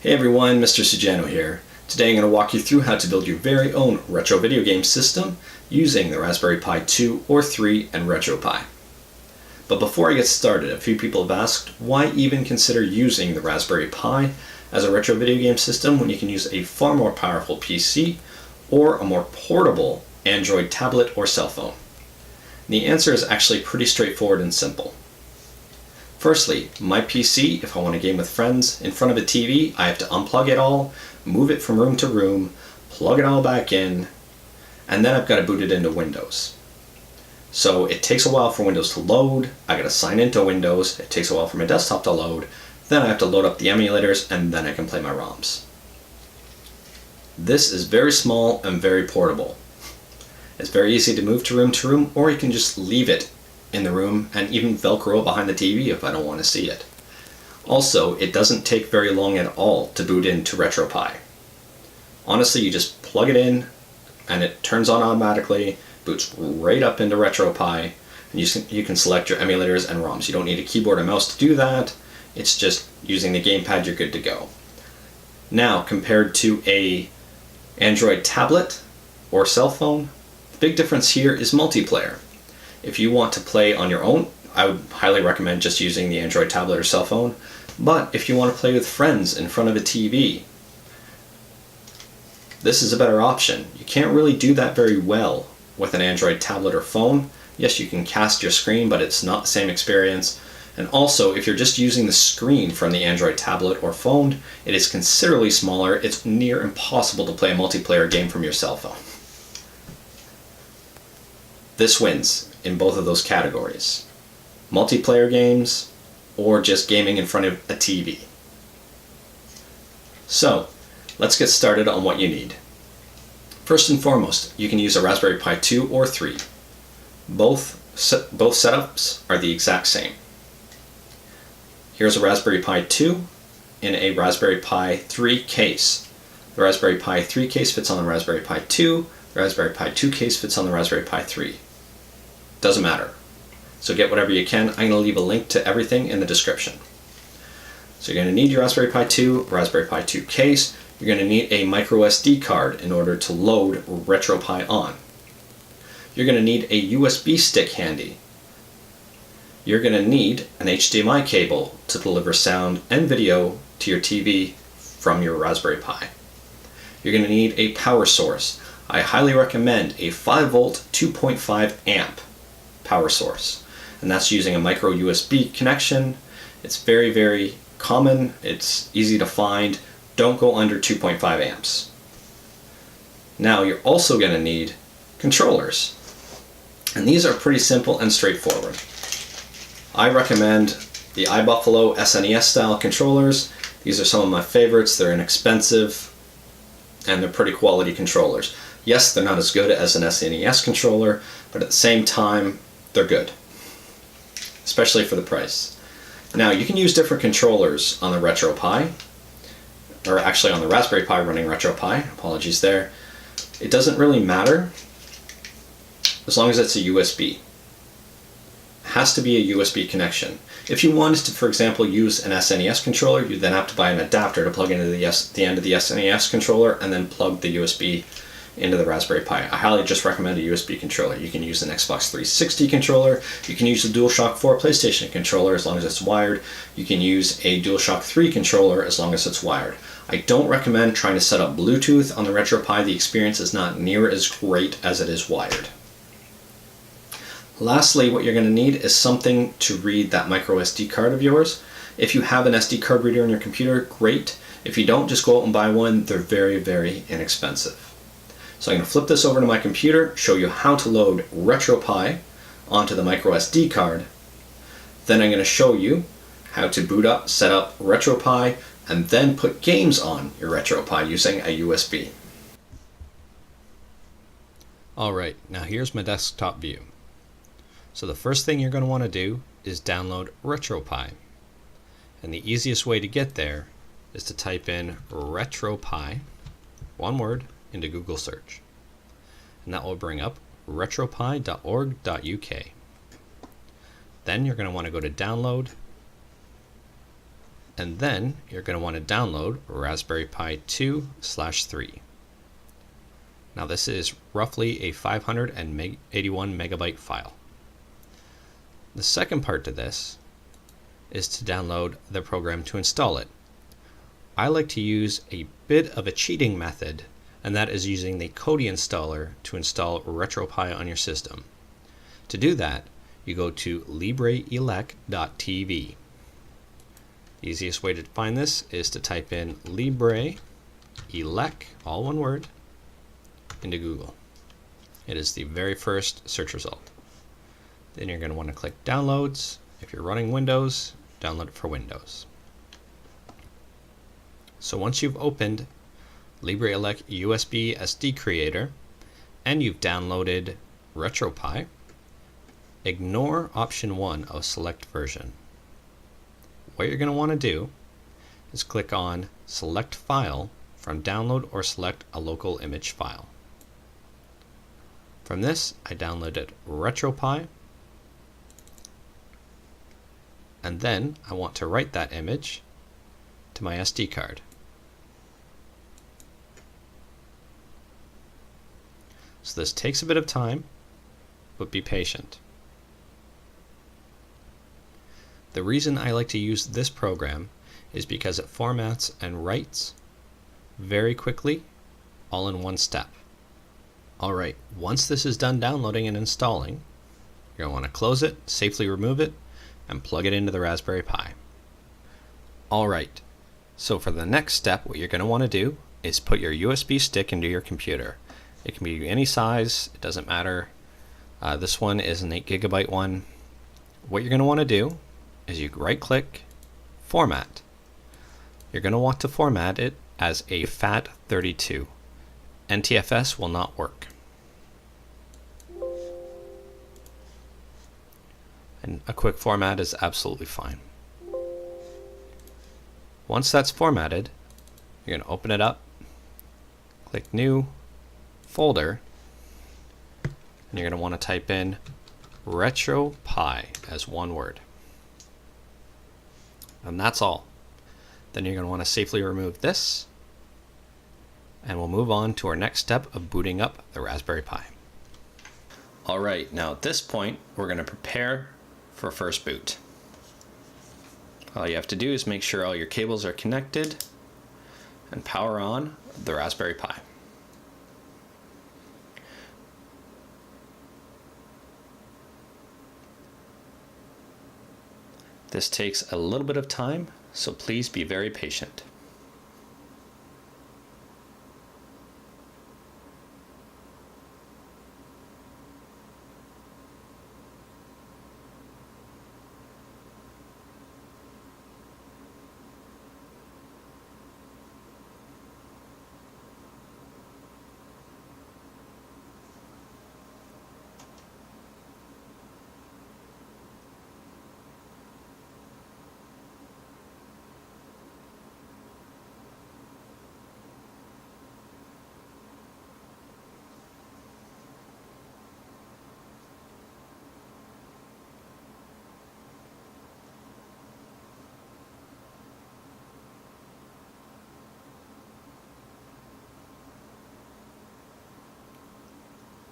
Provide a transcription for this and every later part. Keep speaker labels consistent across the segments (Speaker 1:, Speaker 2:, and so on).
Speaker 1: Hey everyone, Mr. Sujano here. Today I'm going to walk you through how to build your very own retro video game system using the Raspberry Pi 2 or 3 and RetroPie. But before I get started, a few people have asked why even consider using the Raspberry Pi as a retro video game system when you can use a far more powerful PC or a more portable Android tablet or cell phone. And the answer is actually pretty straightforward and simple. Firstly, my PC, if I want to game with friends in front of a TV, I have to unplug it all, move it from room to room, plug it all back in, and then I've got to boot it into Windows. So it takes a while for Windows to load, I got to sign into Windows, it takes a while for my desktop to load, then I have to load up the emulators, and then I can play my ROMs. This is very small and very portable. It's very easy to move to room, or you can just leave it in the room and even Velcro behind the TV if I don't want to see it. Also, it doesn't take very long at all to boot into RetroPie. Honestly, you just plug it in and it turns on automatically, boots right up into RetroPie, and you can select your emulators and ROMs. You don't need a keyboard and mouse to do that. It's just using the gamepad, you're good to go. Now, compared to a Android tablet or cell phone, the big difference here is multiplayer. If you want to play on your own, I would highly recommend just using the Android tablet or cell phone. But if you want to play with friends in front of a TV, this is a better option. You can't really do that very well with an Android tablet or phone. Yes, you can cast your screen, but it's not the same experience. And also, if you're just using the screen from the Android tablet or phone, it is considerably smaller. It's near impossible to play a multiplayer game from your cell phone. This wins in both of those categories. Multiplayer games or just gaming in front of a TV. So, let's get started on what you need. First and foremost, you can use a Raspberry Pi 2 or 3. Both setups are the exact same. Here's a Raspberry Pi 2 in a Raspberry Pi 3 case. The Raspberry Pi 3 case fits on the Raspberry Pi 2, the Raspberry Pi 2 case fits on the Raspberry Pi 3. Doesn't matter. So get whatever you can. I'm going to leave a link to everything in the description. So you're going to need your Raspberry Pi 2, Raspberry Pi 2 case. You're going to need a micro SD card in order to load RetroPie on. You're going to need a USB stick handy. You're going to need an HDMI cable to deliver sound and video to your TV from your Raspberry Pi. You're going to need a power source. I highly recommend a 5 volt 2.5 amp power source, and that's using a micro USB connection. It's very, very common, it's easy to find. Don't go under 2.5 amps. Now you're also going to need controllers, and these are pretty simple and straightforward. I recommend the iBuffalo SNES style controllers. These are some of my favorites. They're inexpensive and they're pretty quality controllers. Yes, they're not as good as an SNES controller, but at the same time, they're good, especially for the price. Now, you can use different controllers on the RetroPie, or actually on the Raspberry Pi running RetroPie. Apologies there. It doesn't really matter as long as it's a USB. It has to be a USB connection. If you wanted to, for example, use an SNES controller, you then have to buy an adapter to plug into the end of the SNES controller and then plug the USB into the Raspberry Pi. I highly just recommend a USB controller. You can use an Xbox 360 controller, you can use a DualShock 4 PlayStation controller as long as it's wired, you can use a DualShock 3 controller as long as it's wired. I don't recommend trying to set up Bluetooth on the RetroPie. The experience is not near as great as it is wired. Lastly, what you're going to need is something to read that micro SD card of yours. If you have an SD card reader on your computer, great. If you don't, just go out and buy one. They're very, very inexpensive. So I'm going to flip this over to my computer, show you how to load RetroPie onto the micro SD card. Then I'm going to show you how to boot up, set up RetroPie, and then put games on your RetroPie using a USB. Alright, now here's my desktop view. So the first thing you're going to want to do is download RetroPie. And the easiest way to get there is to type in RetroPie, one word, into Google search. And that will bring up retropie.org.uk. Then you're going to want to go to download, and then you're going to want to download Raspberry Pi 2/3. Now this is roughly a 581 megabyte file. The second part to this is to download the program to install it. I like to use a bit of a cheating method, and that is using the Kodi installer to install RetroPie on your system. To do that, you go to libreelec.tv. The easiest way to find this is to type in libreelec, all one word, into Google. It is the very first search result. Then you're going to want to click Downloads. If you're running Windows, download it for Windows. So once you've opened LibreElec USB SD Creator and you've downloaded RetroPie, ignore option 1 of Select Version. What you're going to want to do is click on Select File from Download or select a local image file. From this, I downloaded RetroPie, and then I want to write that image to my SD card. So this takes a bit of time, but be patient. The reason I like to use this program is because it formats and writes very quickly, all in one step. Alright, once this is done downloading and installing, you're going to want to close it, safely remove it, and plug it into the Raspberry Pi. Alright, so for the next step, what you're going to want to do is put your USB stick into your computer. It can be any size, it doesn't matter. This one is an 8 gigabyte one. What you're going to want to do is you right click, Format. You're going to want to format it as a FAT32. NTFS will not work. And a quick format is absolutely fine. Once that's formatted, you're going to open it up, click New, Folder, and you're going to want to type in RetroPie as one word. And that's all. Then you're going to want to safely remove this, and we'll move on to our next step of booting up the Raspberry Pi. Alright, now at this point, we're going to prepare for first boot. All you have to do is make sure all your cables are connected and power on the Raspberry Pi. This takes a little bit of time, so please be very patient.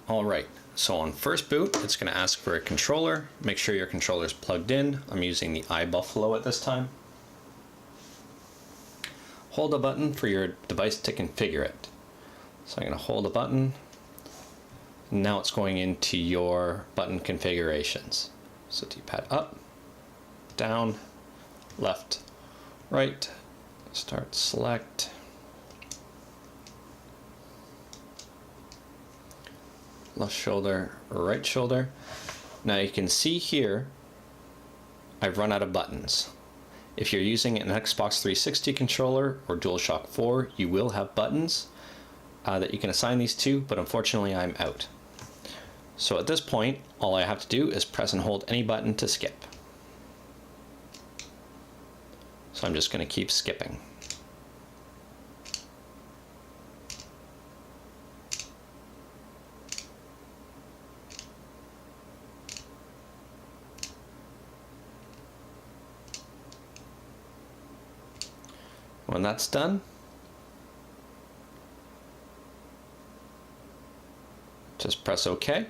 Speaker 1: Alright, so on first boot, it's going to ask for a controller. Make sure your controller is plugged in. I'm using the iBuffalo at this time. Hold a button for your device to configure it. So I'm going to hold a button. Now it's going into your button configurations. So D-pad up, down, left, right, start select. Left shoulder, right shoulder. Now you can see here, I've run out of buttons. If you're using an Xbox 360 controller or DualShock 4, you will have buttons that you can assign these to, but unfortunately I'm out. So at this point, all I have to do is press and hold any button to skip. So I'm just going to keep skipping. When that's done, just press OK.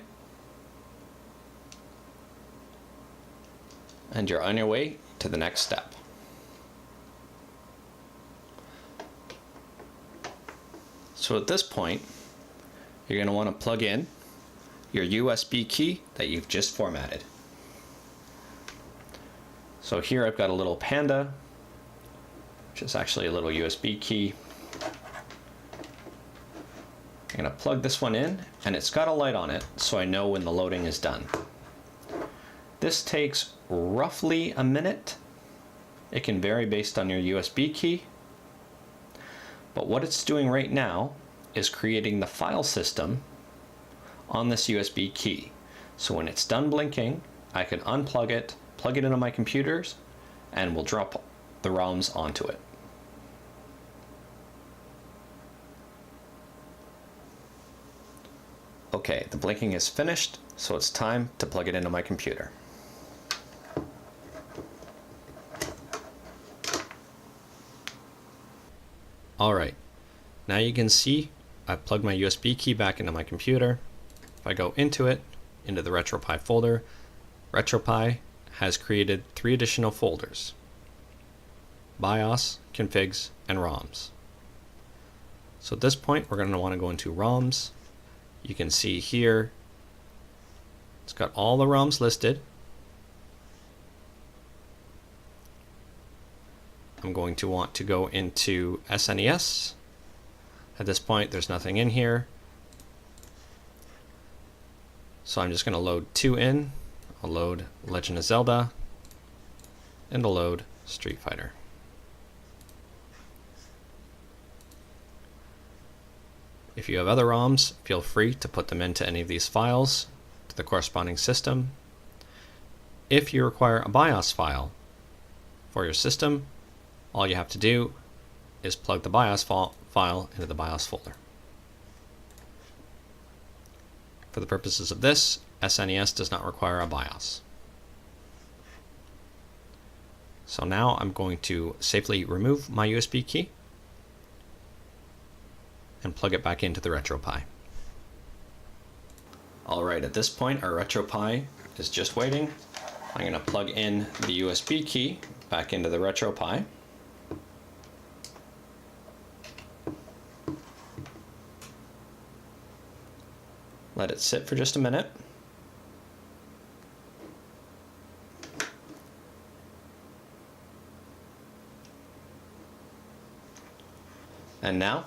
Speaker 1: And you're on your way to the next step. So at this point, you're going to want to plug in your USB key that you've just formatted. So here I've got a little Panda, which is actually a little USB key. I'm going to plug this one in, and it's got a light on it, so I know when the loading is done. This takes roughly a minute. It can vary based on your USB key. But what it's doing right now is creating the file system on this USB key. So when it's done blinking, I can unplug it, plug it into my computers, and we'll drop the ROMs onto it. Okay, the blinking is finished, so it's time to plug it into my computer. Alright, now you can see I've plugged my USB key back into my computer. If I go into it, into the RetroPie folder, RetroPie has created 3 additional folders: BIOS, configs, and ROMs. So at this point, we're going to want to go into ROMs. You can see here, it's got all the ROMs listed. I'm going to want to go into SNES. At this point, there's nothing in here. So I'm just going to load 2 in. I'll load Legend of Zelda, and I'll load Street Fighter. If you have other ROMs, feel free to put them into any of these files to the corresponding system. If you require a BIOS file for your system, all you have to do is plug the BIOS file into the BIOS folder. For the purposes of this, SNES does not require a BIOS. So now I'm going to safely remove my USB key and plug it back into the RetroPie. Alright, at this point our RetroPie is just waiting. I'm going to plug in the USB key back into the RetroPie. Let it sit for just a minute. And now,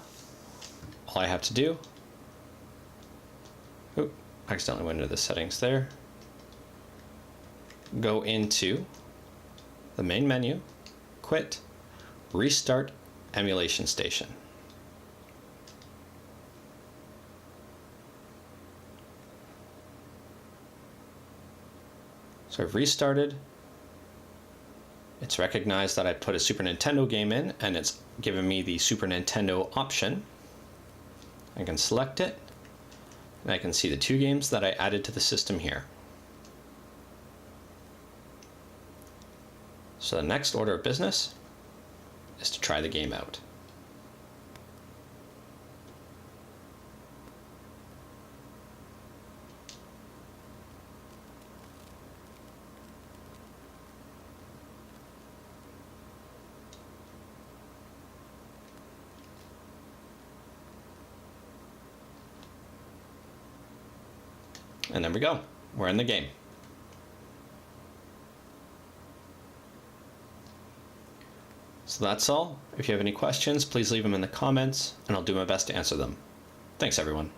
Speaker 1: all I have to do, accidentally went into the settings there, go into the main menu, quit, restart emulation station. So I've restarted. It's recognized that I put a Super Nintendo game in, and it's given me the Super Nintendo option. I can select it, and I can see the 2 games that I added to the system here. So the next order of business is to try the game out. And there we go. We're in the game. So that's all. If you have any questions, please leave them in the comments, and I'll do my best to answer them. Thanks, everyone.